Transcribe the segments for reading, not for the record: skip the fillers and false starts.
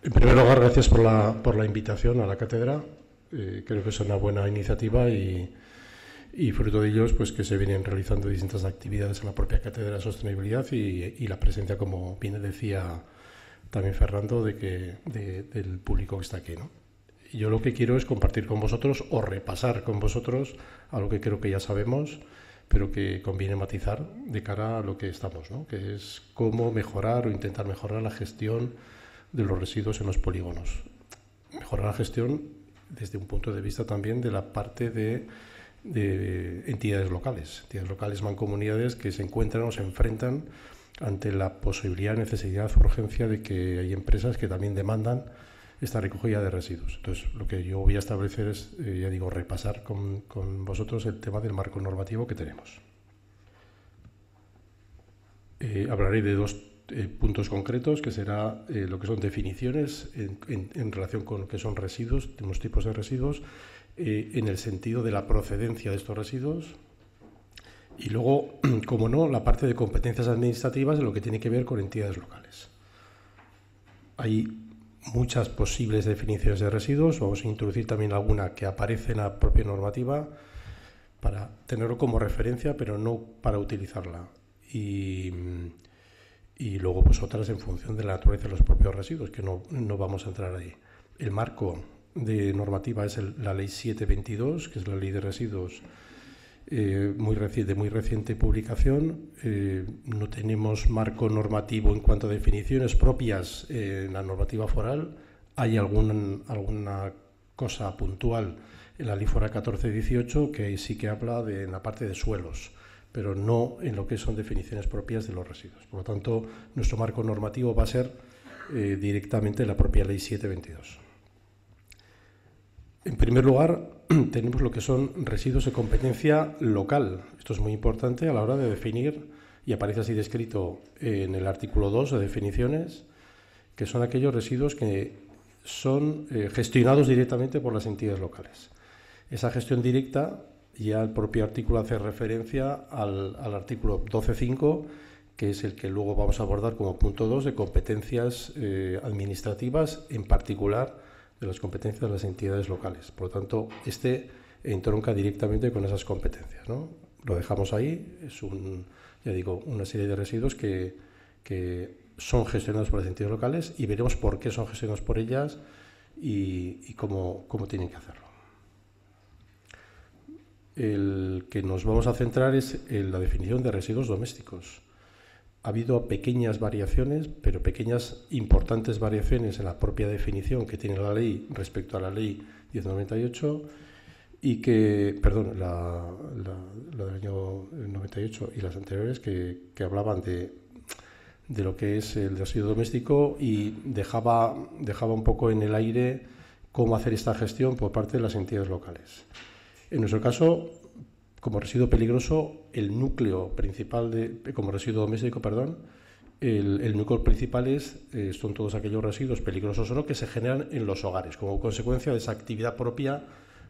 En primer lugar, gracias por la invitación a la cátedra. Creo que es una buena iniciativa y fruto de ello es pues, que se vienen realizando distintas actividades en la propia cátedra de sostenibilidad y la presencia, como bien decía también Fernando, del público que está aquí, ¿no? Yo lo que quiero es compartir con vosotros o repasar con vosotros algo que creo que ya sabemos, pero que conviene matizar de cara a lo que estamos, ¿no? Que es cómo mejorar o intentar mejorar la gestión de los residuos en los polígonos. Mejorar la gestión desde un punto de vista también de la parte de entidades locales, mancomunidades que se encuentran o se enfrentan ante la posibilidad, necesidad, urgencia de que hay empresas que también demandan esta recogida de residuos. Entonces, lo que yo voy a establecer es, ya digo, repasar con vosotros el tema del marco normativo que tenemos. Hablaré de dos puntos concretos, que será lo que son definiciones en relación con lo que son residuos, unos tipos de residuos, en el sentido de la procedencia de estos residuos, y luego, como no, la parte de competencias administrativas en lo que tiene que ver con entidades locales. Hay muchas posibles definiciones de residuos, vamos a introducir también alguna que aparece en la propia normativa para tenerlo como referencia, pero no para utilizarla. Y luego pues otras en función de la naturaleza de los propios residuos, que no vamos a entrar ahí. El marco de normativa es la Ley 722, que es la Ley de Residuos, de muy reciente publicación. No tenemos marco normativo en cuanto a definiciones propias en la normativa foral. Hay alguna cosa puntual en la Ley Foral 1418 que sí que habla en la parte de suelos, pero no en lo que son definiciones propias de los residuos. Por lo tanto, nuestro marco normativo va a ser directamente la propia Ley 722. En primer lugar, tenemos lo que son residuos de competencia local. Esto es muy importante a la hora de definir, y aparece así descrito en el artículo 2 de definiciones, que son aquellos residuos que son gestionados directamente por las entidades locales. Esa gestión directa, ya el propio artículo hace referencia al artículo 12.5, que es el que luego vamos a abordar como punto 2 de competencias administrativas, en particular de las competencias de las entidades locales. Por lo tanto, entronca directamente con esas competencias, ¿no? Lo dejamos ahí, es ya digo, una serie de residuos que son gestionados por las entidades locales, y veremos por qué son gestionados por ellas y cómo tienen que hacerlo. El que nos vamos a centrar es en la definición de residuos domésticos. Ha habido pequeñas variaciones, pero pequeñas importantes variaciones en la propia definición que tiene la ley respecto a la ley 1098 y que, perdón, la del año 98 y las anteriores que hablaban de lo que es el residuo doméstico y dejaba un poco en el aire cómo hacer esta gestión por parte de las entidades locales. En nuestro caso, como residuo peligroso, el núcleo principal como residuo doméstico, perdón, el núcleo principal son todos aquellos residuos peligrosos o no que se generan en los hogares como consecuencia de esa actividad propia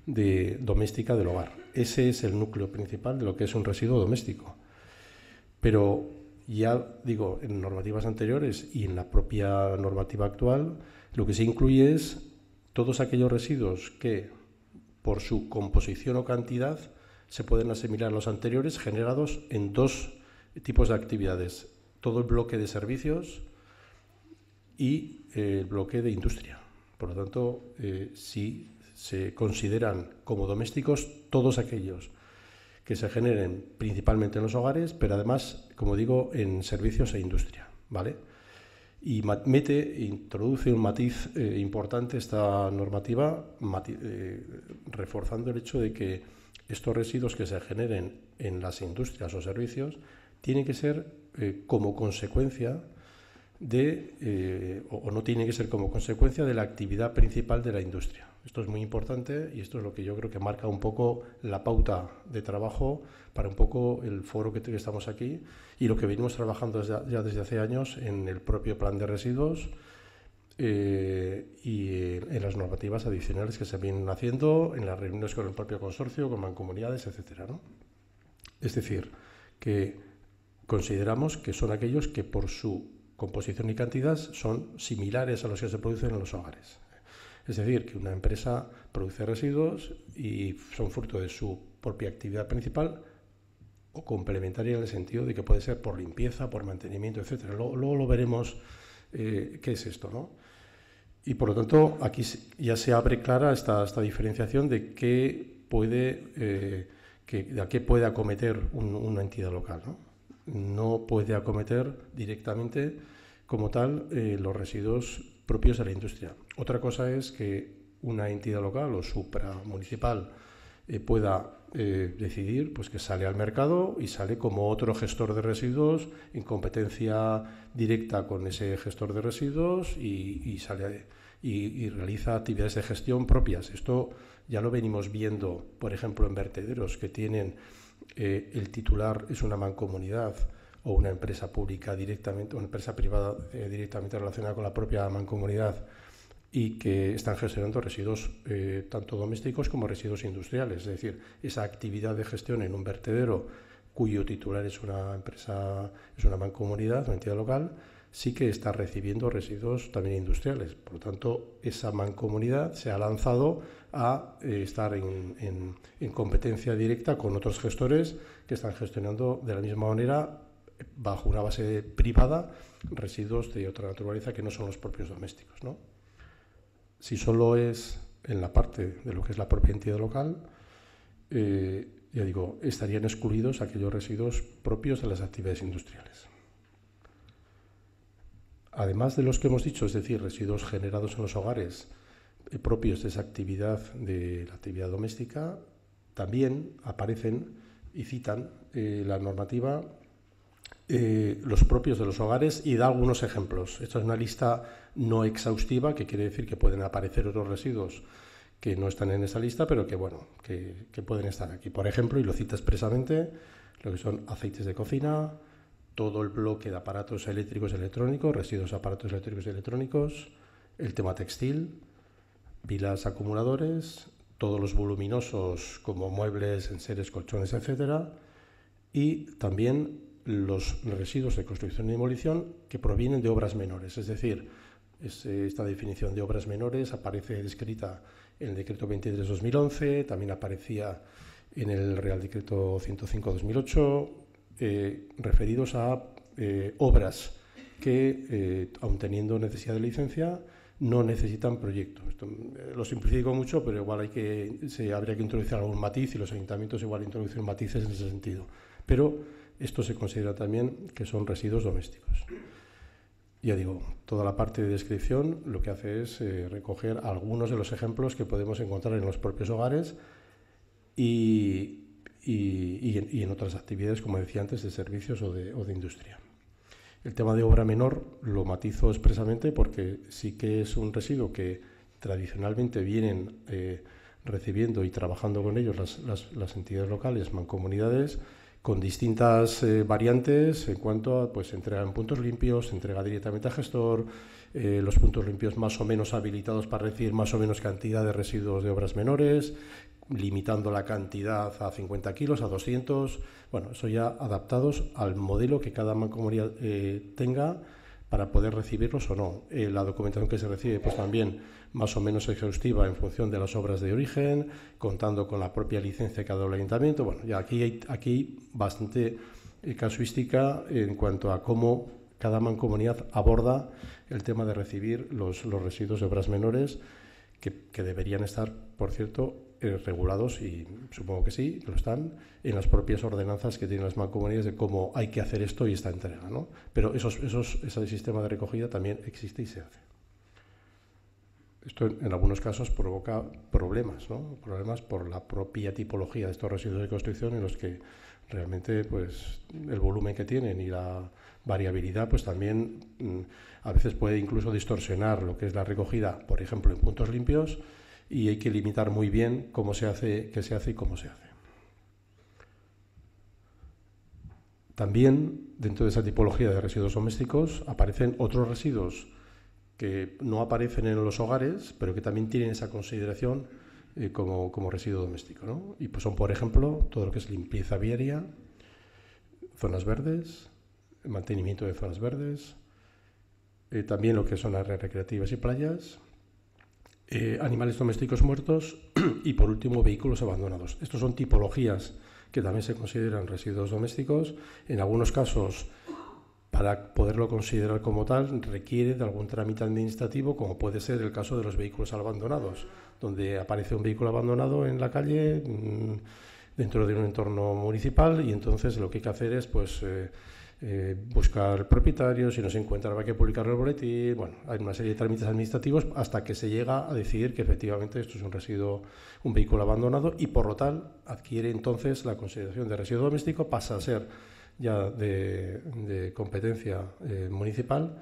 doméstica del hogar. Ese es el núcleo principal de lo que es un residuo doméstico. Pero ya digo, en normativas anteriores y en la propia normativa actual, lo que se incluye es todos aquellos residuos que, por su composición o cantidad, se pueden asimilar a los anteriores, generados en dos tipos de actividades: todo el bloque de servicios y el bloque de industria. Por lo tanto, sí se consideran como domésticos todos aquellos que se generen principalmente en los hogares, pero además, como digo, en servicios e industria, ¿vale? Y introduce un matiz importante esta normativa, reforzando el hecho de que estos residuos que se generen en las industrias o servicios tienen que ser como consecuencia o no tienen que ser como consecuencia de la actividad principal de la industria. Esto es muy importante y esto es lo que yo creo que marca un poco la pauta de trabajo para un poco el foro que estamos aquí y lo que venimos trabajando ya desde hace años en el propio plan de residuos y en las normativas adicionales que se vienen haciendo en las reuniones con el propio consorcio, con mancomunidades, etcétera, ¿no? Es decir, que consideramos que son aquellos que por su composición y cantidad son similares a los que se producen en los hogares. Es decir, que una empresa produce residuos y son fruto de su propia actividad principal o complementaria en el sentido de que puede ser por limpieza, por mantenimiento, etcétera. Luego lo veremos qué es esto, ¿no? Y por lo tanto, aquí ya se abre clara esta diferenciación de qué puede, a qué puede acometer una entidad local, ¿no? No puede acometer directamente como tal los residuos propios de la industria. Otra cosa es que una entidad local o supramunicipal pueda decidir pues, que sale al mercado y sale como otro gestor de residuos en competencia directa con ese gestor de residuos y realiza actividades de gestión propias. Esto ya lo venimos viendo, por ejemplo, en vertederos que tienen el titular es una mancomunidad o una empresa pública directamente, o una empresa privada directamente relacionada con la propia mancomunidad y que están gestionando residuos tanto domésticos como residuos industriales. Es decir, esa actividad de gestión en un vertedero cuyo titular es una empresa, es una mancomunidad, una entidad local, sí que está recibiendo residuos también industriales. Por lo tanto, esa mancomunidad se ha lanzado a estar en competencia directa con otros gestores que están gestionando de la misma manera, bajo una base privada, residuos de otra naturaleza que no son los propios domésticos, ¿no? Si solo es en la parte de lo que es la propia entidad local, ya digo, estarían excluidos aquellos residuos propios de las actividades industriales. Además de los que hemos dicho, es decir, residuos generados en los hogares propios de esa actividad, de la actividad doméstica, también aparecen y citan la normativa los propios de los hogares y da algunos ejemplos. Esta es una lista no exhaustiva, que quiere decir que pueden aparecer otros residuos que no están en esa lista, pero que, bueno, que pueden estar aquí. Por ejemplo, y lo cita expresamente, lo que son aceites de cocina, todo el bloque de aparatos eléctricos y electrónicos, residuos de aparatos eléctricos y electrónicos, el tema textil, pilas, acumuladores, todos los voluminosos como muebles, enseres, colchones, etcétera, y también los residuos de construcción y demolición que provienen de obras menores. Es decir, esta definición de obras menores aparece descrita en el Decreto 23/2011, también aparecía en el Real Decreto 105/2008, referidos a obras que, aun teniendo necesidad de licencia, no necesitan proyecto. Esto lo simplifico mucho, pero igual habría que introducir algún matiz y los ayuntamientos igual introducen matices en ese sentido. Pero esto se considera también que son residuos domésticos. Ya digo, toda la parte de descripción lo que hace es recoger algunos de los ejemplos que podemos encontrar en los propios hogares y en otras actividades, como decía antes, de servicios o de industria. El tema de obra menor lo matizo expresamente porque sí que es un residuo que tradicionalmente vienen recibiendo y trabajando con ellos las entidades locales, mancomunidades, con distintas variantes en cuanto a pues, entrega en puntos limpios, entrega directamente al gestor, los puntos limpios más o menos habilitados para recibir más o menos cantidad de residuos de obras menores, limitando la cantidad a 50 kilos, a 200, bueno, eso ya adaptados al modelo que cada mancomunidad tenga para poder recibirlos o no. La documentación que se recibe pues también más o menos exhaustiva en función de las obras de origen, contando con la propia licencia que ha dado el ayuntamiento. Bueno, ya aquí hay bastante casuística en cuanto a cómo cada mancomunidad aborda el tema de recibir los residuos de obras menores que deberían estar, por cierto, regulados, y supongo que sí, que lo están, en las propias ordenanzas que tienen las mancomunidades de cómo hay que hacer esto y esta entrega, ¿no? Pero ese sistema de recogida también existe y se hace. Esto en algunos casos provoca problemas, ¿no? Problemas por la propia tipología de estos residuos de construcción en los que realmente pues, el volumen que tienen y la variabilidad pues también a veces puede incluso distorsionar lo que es la recogida, por ejemplo, en puntos limpios, y hay que limitar muy bien cómo se hace, qué se hace y cómo se hace. También, dentro de esa tipología de residuos domésticos, aparecen otros residuos que no aparecen en los hogares, pero que también tienen esa consideración como residuo doméstico, ¿no? Y pues son, por ejemplo, todo lo que es limpieza viaria, zonas verdes, mantenimiento de zonas verdes, también lo que son áreas recreativas y playas, animales domésticos muertos y, por último, vehículos abandonados. Estos son tipologías que también se consideran residuos domésticos. En algunos casos, para poderlo considerar como tal, requiere de algún trámite administrativo, como puede ser el caso de los vehículos abandonados, donde aparece un vehículo abandonado en la calle dentro de un entorno municipal, y entonces lo que hay que hacer es buscar propietarios, si no se encuentra habrá que publicarlo en el boletín. Bueno, hay una serie de trámites administrativos hasta que se llega a decidir que efectivamente esto es un residuo, un vehículo abandonado, y por lo tal adquiere entonces la consideración de residuo doméstico, pasa a ser ya de competencia municipal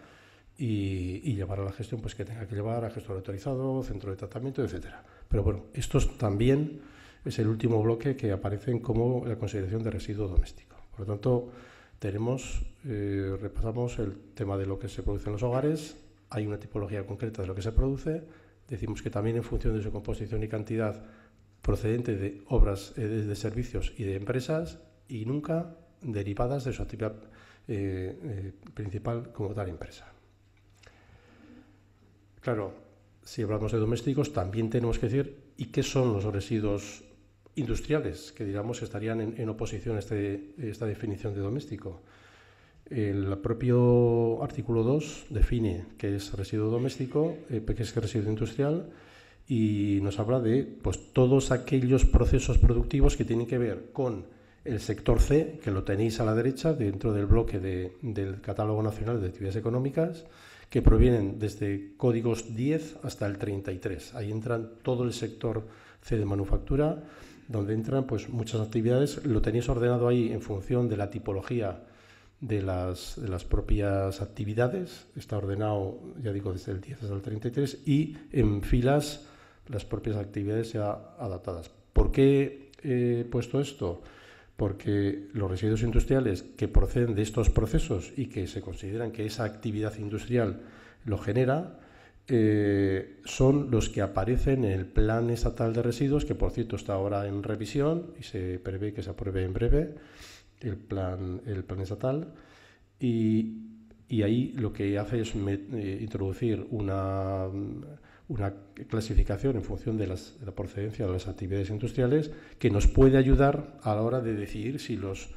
y llevar a la gestión pues que tenga que llevar a gestor autorizado, centro de tratamiento, etcétera. Pero bueno, estos también es el último bloque que aparecen como la consideración de residuo doméstico. Por lo tanto, repasamos el tema de lo que se produce en los hogares. Hay una tipología concreta de lo que se produce. Decimos que también en función de su composición y cantidad procedente de obras de servicios y de empresas, y nunca derivadas de su actividad principal como tal empresa. Claro, si hablamos de domésticos, también tenemos que decir ¿y qué son los residuos industriales? Que digamos estarían en oposición a esta definición de doméstico. El propio artículo 2 define qué es residuo doméstico, qué es residuo industrial, y nos habla de pues, todos aquellos procesos productivos que tienen que ver con el sector C, que lo tenéis a la derecha, dentro del bloque del Catálogo Nacional de Actividades Económicas, que provienen desde códigos 10 hasta el 33. Ahí entran todo el sector C de manufactura, donde entran pues, muchas actividades. Lo tenéis ordenado ahí en función de la tipología de las propias actividades. Está ordenado, ya digo, desde el 10 hasta el 33, y en filas las propias actividades ya adaptadas. ¿Por qué he puesto esto? Porque los residuos industriales que proceden de estos procesos y que se consideran que esa actividad industrial lo genera, son los que aparecen en el Plan Estatal de Residuos, que por cierto está ahora en revisión y se prevé que se apruebe en breve el plan estatal, y ahí lo que hace es introducir una clasificación en función de la procedencia de las actividades industriales, que nos puede ayudar a la hora de decidir si los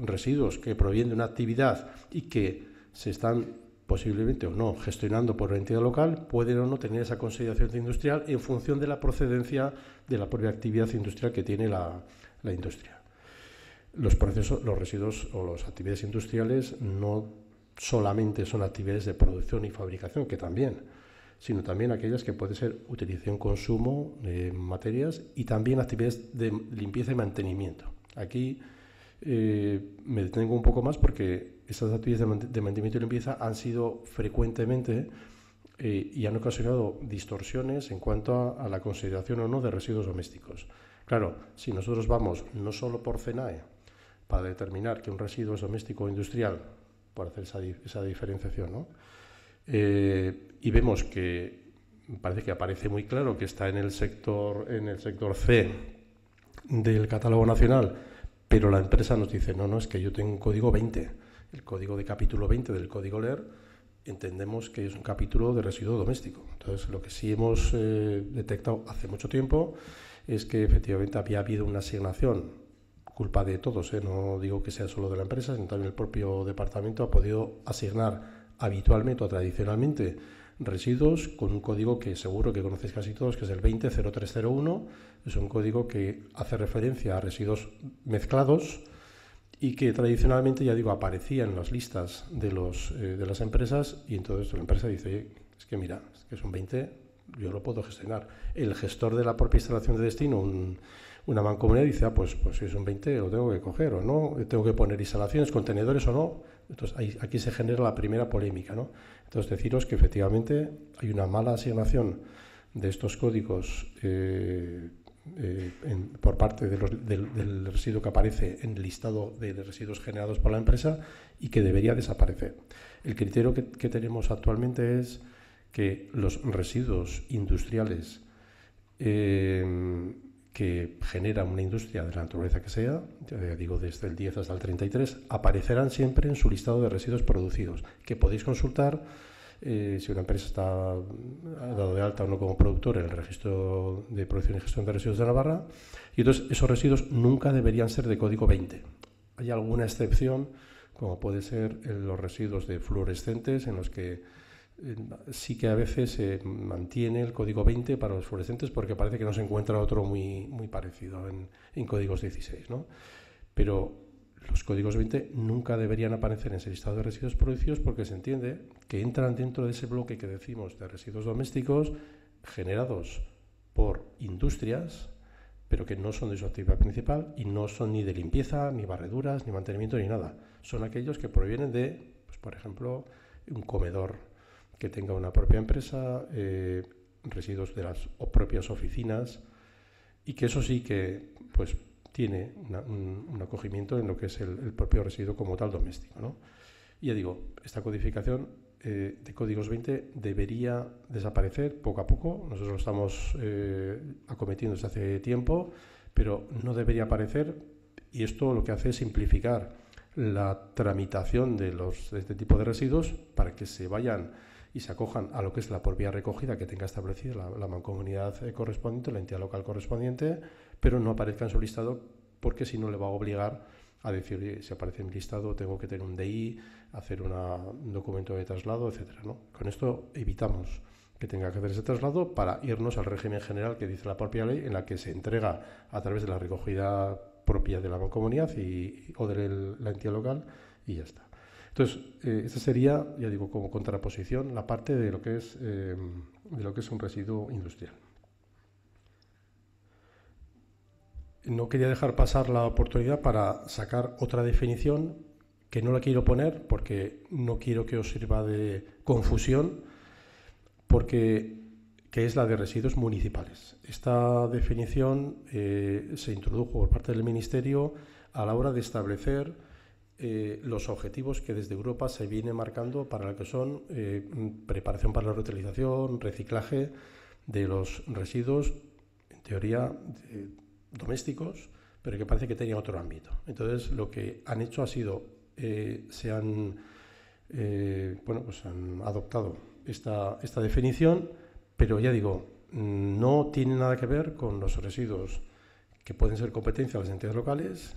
residuos que provienen de una actividad y que se están posiblemente o no gestionando por la entidad local pueden o no tener esa consideración de industrial en función de la procedencia de la propia actividad industrial que tiene la industria. Los residuos o las actividades industriales no solamente son actividades de producción y fabricación, que también, sino también aquellas que pueden ser utilización, consumo de materias, y también actividades de limpieza y mantenimiento. Aquí me detengo un poco más porque estas actividades de mantenimiento y limpieza han sido frecuentemente y han ocasionado distorsiones en cuanto a la consideración o no de residuos domésticos. Claro, si nosotros vamos no solo por CENAE para determinar que un residuo es doméstico o industrial, por hacer esa diferenciación, ¿no? Y vemos que parece que aparece muy claro que está en el sector C del catálogo nacional, pero la empresa nos dice, no, es que yo tengo un código 20, el código de capítulo 20 del código LER, entendemos que es un capítulo de residuo doméstico. Entonces, lo que sí hemos detectado hace mucho tiempo es que efectivamente había habido una asignación, culpa de todos, no digo que sea solo de la empresa, sino también el propio departamento ha podido asignar habitualmente o tradicionalmente residuos con un código que seguro que conocéis casi todos, que es el 200301. Es un código que hace referencia a residuos mezclados y que tradicionalmente, ya digo, aparecía en las listas de las empresas, y entonces la empresa dice, es que mira, es que son 20, yo lo puedo gestionar. El gestor de la propia instalación de destino, una mancomunidad, dice, pues si es un 20 lo tengo que coger o no, tengo que poner instalaciones, contenedores o no. Entonces aquí se genera la primera polémica, ¿no? Entonces deciros que efectivamente hay una mala asignación de estos códigos por parte del residuo que aparece en el listado de residuos generados por la empresa y que debería desaparecer. El criterio que tenemos actualmente es que los residuos industriales que generan una industria de la naturaleza que sea, digo desde el 10 hasta el 33, aparecerán siempre en su listado de residuos producidos, que podéis consultar si una empresa está dado de alta o no como productor en el registro de producción y gestión de residuos de Navarra, y entonces esos residuos nunca deberían ser de código 20. Hay alguna excepción, como puede ser los residuos de fluorescentes, en los que sí que a veces se mantiene el código 20 para los fluorescentes porque parece que no se encuentra otro muy parecido en códigos 16, ¿no? Pero los códigos 20 nunca deberían aparecer en ese listado de residuos producidos porque se entiende que entran dentro de ese bloque que decimos de residuos domésticos generados por industrias, pero que no son de su actividad principal y no son ni de limpieza, ni barreduras, ni mantenimiento, ni nada. Son aquellos que provienen de, pues, por ejemplo, un comedor que tenga una propia empresa, residuos de las propias oficinas, y que eso sí que pues tiene un acogimiento en lo que es el propio residuo como tal doméstico, ¿no? Y ya digo, esta codificación de códigos 20 debería desaparecer poco a poco. Nosotros lo estamos acometiendo desde hace tiempo, pero no debería aparecer, y esto lo que hace es simplificar la tramitación de este tipo de residuos para que se vayan y se acojan a lo que es la propia recogida que tenga establecida la mancomunidad correspondiente, la entidad local correspondiente, pero no aparezca en su listado, porque si no le va a obligar a decir, oye, si aparece en mi listado tengo que tener un DI, hacer un documento de traslado, etcétera, ¿no? Con esto evitamos que tenga que hacer ese traslado para irnos al régimen general que dice la propia ley, en la que se entrega a través de la recogida propia de la mancomunidad o de la entidad local, y ya está. Entonces, esta sería, ya digo, como contraposición, la parte de lo que es un residuo industrial. No quería dejar pasar la oportunidad para sacar otra definición que no la quiero poner porque no quiero que os sirva de confusión, que es la de residuos municipales. Esta definición se introdujo por parte del Ministerio a la hora de establecer los objetivos que desde Europa se viene marcando para lo que son preparación para la reutilización, reciclaje de los residuos, en teoría domésticos, pero que parece que tenían otro ámbito. Entonces, lo que han hecho ha sido, han adoptado esta definición, pero ya digo, no tiene nada que ver con los residuos que pueden ser competencia de las entidades locales,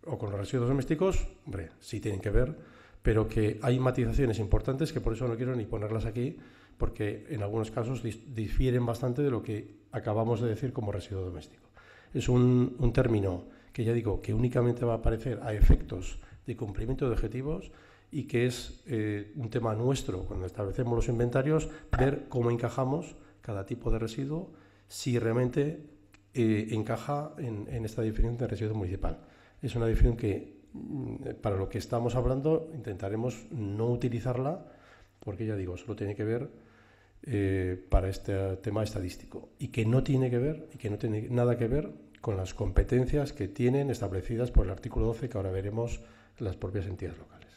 o con los residuos domésticos. Hombre, sí tienen que ver, pero que hay matizaciones importantes que por eso no quiero ni ponerlas aquí, porque en algunos casos difieren bastante de lo que acabamos de decir como residuo doméstico. Es un término que ya digo que únicamente va a aparecer a efectos de cumplimiento de objetivos y que es un tema nuestro cuando establecemos los inventarios, ver cómo encajamos cada tipo de residuo, si realmente encaja en esta definición de residuo municipal. Es una definición que, para lo que estamos hablando, intentaremos no utilizarla, porque ya digo, solo tiene que ver para este tema estadístico, y que no tiene que ver, y que no tiene nada que ver con las competencias que tienen establecidas por el artículo 12, que ahora veremos, las propias entidades locales.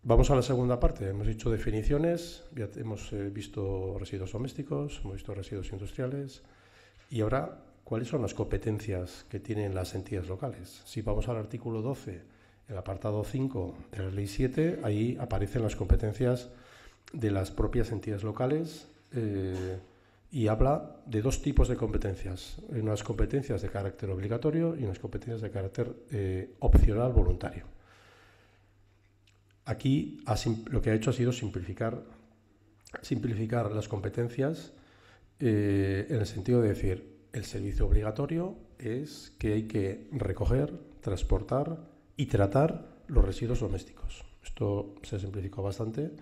Vamos a la segunda parte. Hemos dicho definiciones, ya hemos visto residuos domésticos, hemos visto residuos industriales, y ahora, ¿cuáles son las competencias que tienen las entidades locales? Si vamos al artículo 12, el apartado 5 de la Ley 7, ahí aparecen las competencias de las propias entidades locales y habla de dos tipos de competencias. Unas competencias de carácter obligatorio y unas competencias de carácter opcional voluntario. Aquí lo que ha hecho ha sido simplificar las competencias en el sentido de decir, el servicio obligatorio es que hay que recoger, transportar y tratar los residuos domésticos. Esto se simplificó bastante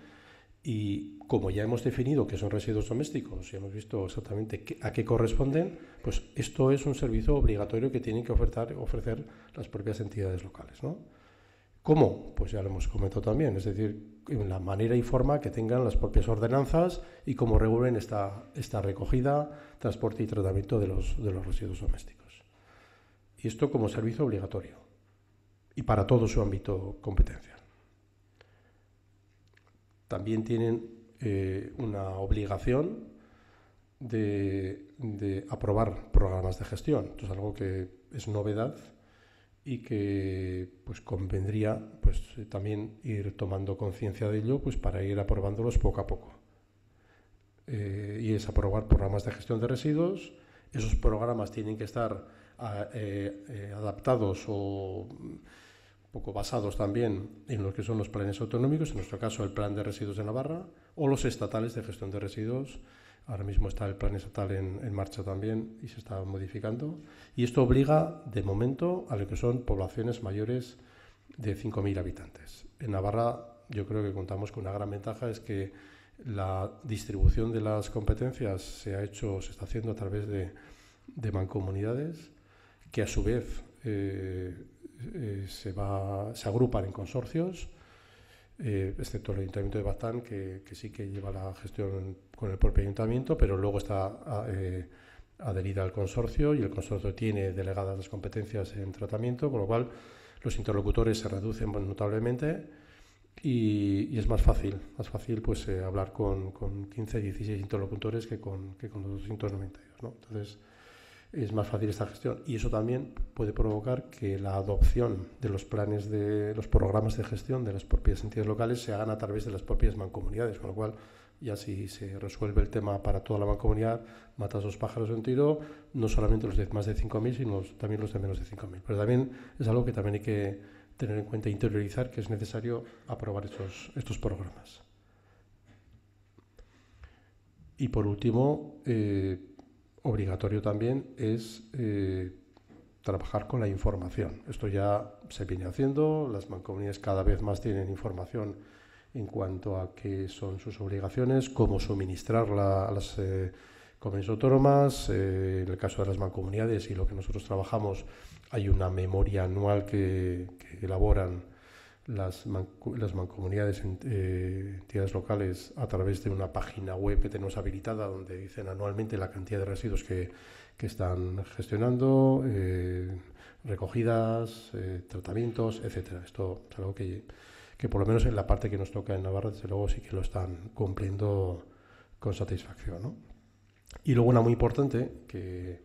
y como ya hemos definido qué son residuos domésticos y hemos visto exactamente a qué corresponden, pues esto es un servicio obligatorio que tienen que ofrecer las propias entidades locales, ¿no? ¿Cómo? Pues ya lo hemos comentado también, es decir, en la manera y forma que tengan las propias ordenanzas y cómo regulen esta recogida, transporte y tratamiento de los residuos domésticos. Y esto como servicio obligatorio y para todo su ámbito competencial. También tienen una obligación de aprobar programas de gestión. Esto es algo que es novedad y que pues convendría pues también ir tomando conciencia de ello pues para ir aprobándolos poco a poco. Y es aprobar programas de gestión de residuos. Esos programas tienen que estar adaptados o un poco basados también en lo que son los planes autonómicos, en nuestro caso el Plan de Residuos de Navarra, o los estatales de gestión de residuos. Ahora mismo está el plan estatal en marcha también y se está modificando. Y esto obliga, de momento, a lo que son poblaciones mayores de 5.000 habitantes. En Navarra yo creo que contamos con una gran ventaja, es que la distribución de las competencias se está haciendo a través de mancomunidades, que a su vez se agrupan en consorcios, excepto el Ayuntamiento de Baztán, que sí que lleva la gestión con el propio Ayuntamiento, pero luego está adherida al consorcio y el consorcio tiene delegadas las competencias en tratamiento, con lo cual los interlocutores se reducen notablemente y es más fácil pues hablar con 15, 16 interlocutores que con 292, ¿no? Entonces es más fácil esta gestión y eso también puede provocar que la adopción de los planes de los programas de gestión de las propias entidades locales se hagan a través de las propias mancomunidades, con lo cual ya si se resuelve el tema para toda la mancomunidad, matas dos pájaros de un tiro, no solamente los de más de 5.000, sino también los de menos de 5.000. Pero también es algo que también hay que tener en cuenta e interiorizar, que es necesario aprobar estos programas. Y por último, obligatorio también es trabajar con la información. Esto ya se viene haciendo, las mancomunidades cada vez más tienen información en cuanto a qué son sus obligaciones, cómo suministrarla a las comunidades autónomas. En el caso de las mancomunidades y lo que nosotros trabajamos, hay una memoria anual que elaboran las mancomunidades, entidades locales, a través de una página web que tenemos habilitada, donde dicen anualmente la cantidad de residuos que están gestionando, recogidas, tratamientos, etcétera. Esto es algo que por lo menos en la parte que nos toca en Navarra, desde luego sí que lo están cumpliendo con satisfacción, ¿no? Y luego una muy importante, que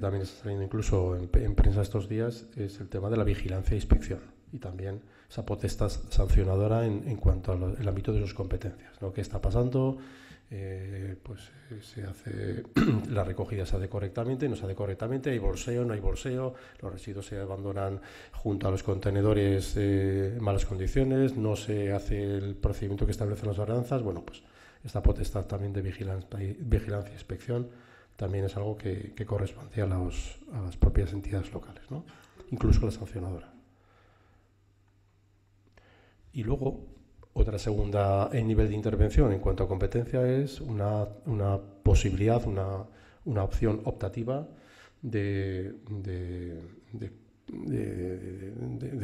también está saliendo incluso en prensa estos días, es el tema de la vigilancia e inspección y también esa potestad sancionadora en cuanto al ámbito de sus competencias, ¿no? ¿Qué está pasando? Pues se hace la recogida, se hace correctamente, no se hace correctamente, hay bolseo, no hay bolseo, los residuos se abandonan junto a los contenedores en malas condiciones, no se hace el procedimiento que establecen las ordenanzas. Bueno, pues esta potestad también de vigilancia e inspección también es algo que corresponde a las propias entidades locales, ¿no? Incluso la sancionadora. Y luego, otra segunda nivel de intervención en cuanto a competencia es una posibilidad, una opción optativa de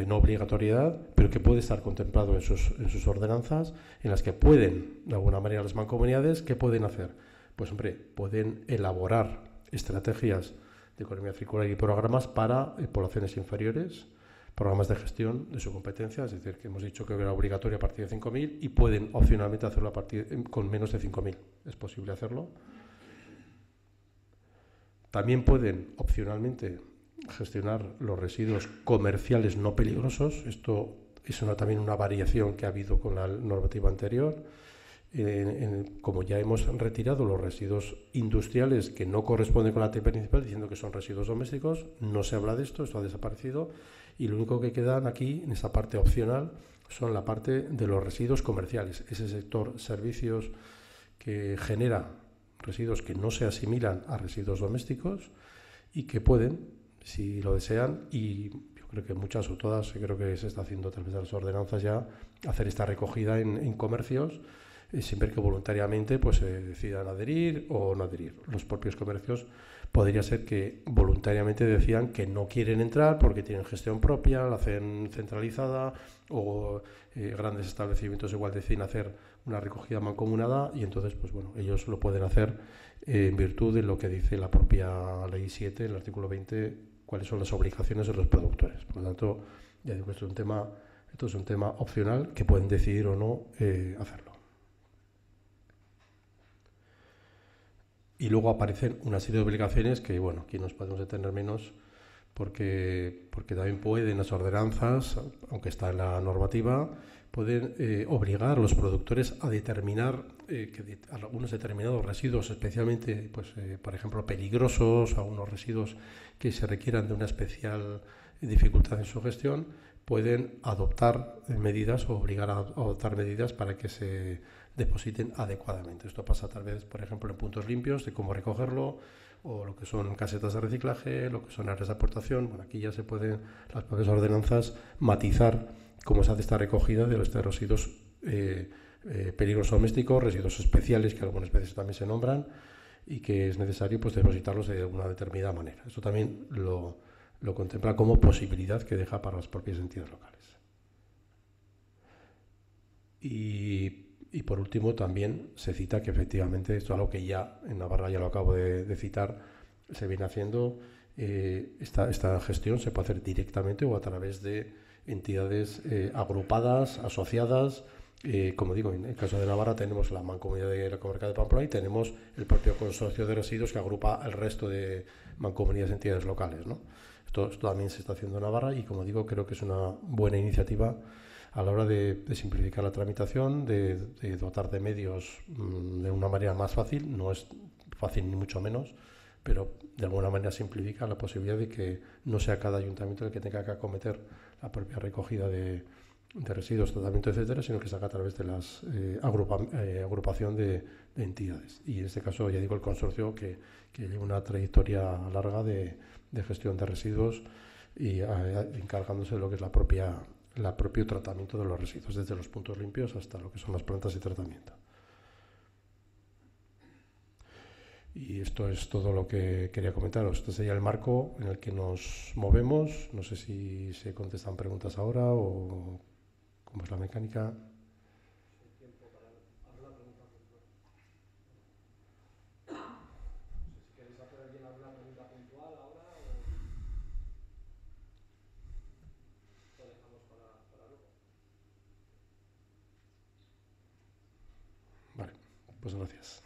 no obligatoriedad, pero que puede estar contemplado en sus ordenanzas, en las que pueden, de alguna manera, las mancomunidades, ¿qué pueden hacer? Pues, hombre, pueden elaborar estrategias de economía circular y programas para poblaciones inferiores, programas de gestión de su competencia, es decir, que hemos dicho que era obligatorio a partir de 5.000 y pueden opcionalmente hacerlo con menos de 5.000. Es posible hacerlo. También pueden opcionalmente gestionar los residuos comerciales no peligrosos. Esto es también una variación que ha habido con la normativa anterior. Como ya hemos retirado los residuos industriales que no corresponden con la TP principal, diciendo que son residuos domésticos, no se habla de esto ha desaparecido, y lo único que quedan aquí, en esa parte opcional, son la parte de los residuos comerciales, ese sector servicios que genera residuos que no se asimilan a residuos domésticos y que pueden, si lo desean, y yo creo que muchas o todas, creo que se está haciendo a través de las ordenanzas ya, hacer esta recogida en comercios, siempre que voluntariamente pues decidan adherir o no adherir. Los propios comercios podría ser que voluntariamente decían que no quieren entrar porque tienen gestión propia, la hacen centralizada, o grandes establecimientos igual deciden hacer una recogida mancomunada, y entonces pues bueno, ellos lo pueden hacer en virtud de lo que dice la propia Ley 7, el artículo 20, cuáles son las obligaciones de los productores. Por lo tanto, ya digo, esto es un tema opcional que pueden decidir o no hacerlo. Y luego aparecen una serie de obligaciones que, bueno, aquí nos podemos detener menos porque también pueden las ordenanzas, aunque está en la normativa, pueden obligar a los productores a determinar que algunos determinados residuos, especialmente, pues, por ejemplo, peligrosos, algunos residuos que se requieran de una especial dificultad en su gestión, pueden adoptar medidas o obligar a adoptar medidas para que se depositen adecuadamente. Esto pasa tal vez, por ejemplo, en puntos limpios, de cómo recogerlo, o lo que son casetas de reciclaje, lo que son áreas de aportación. Bueno, aquí ya se pueden las propias ordenanzas matizar cómo se hace esta recogida de los residuos peligrosos domésticos, residuos especiales, que algunas veces también se nombran, y que es necesario pues depositarlos de una determinada manera. Esto también lo contempla como posibilidad que deja para las propias entidades locales. Y por último también se cita que efectivamente esto es algo que ya en Navarra, ya lo acabo de citar, se viene haciendo. Esta gestión se puede hacer directamente o a través de entidades agrupadas, asociadas. Como digo, en el caso de Navarra tenemos la Mancomunidad de la Comarca de Pamplona y tenemos el propio consorcio de residuos que agrupa el resto de mancomunidades y entidades locales, ¿no? Esto también se está haciendo en Navarra y, como digo, creo que es una buena iniciativa a la hora de simplificar la tramitación, de dotar de medios de una manera más fácil. No es fácil ni mucho menos, pero de alguna manera simplifica la posibilidad de que no sea cada ayuntamiento el que tenga que acometer la propia recogida de residuos, tratamiento, etcétera, sino que se haga a través de las agrupación de entidades. Y en este caso, ya digo, el consorcio que lleva una trayectoria larga de gestión de residuos y encargándose de lo que es el propio tratamiento de los residuos, desde los puntos limpios hasta lo que son las plantas de tratamiento. Y esto es todo lo que quería comentaros. Este sería el marco en el que nos movemos. No sé si se contestan preguntas ahora o cómo es la mecánica. Vale, pues gracias.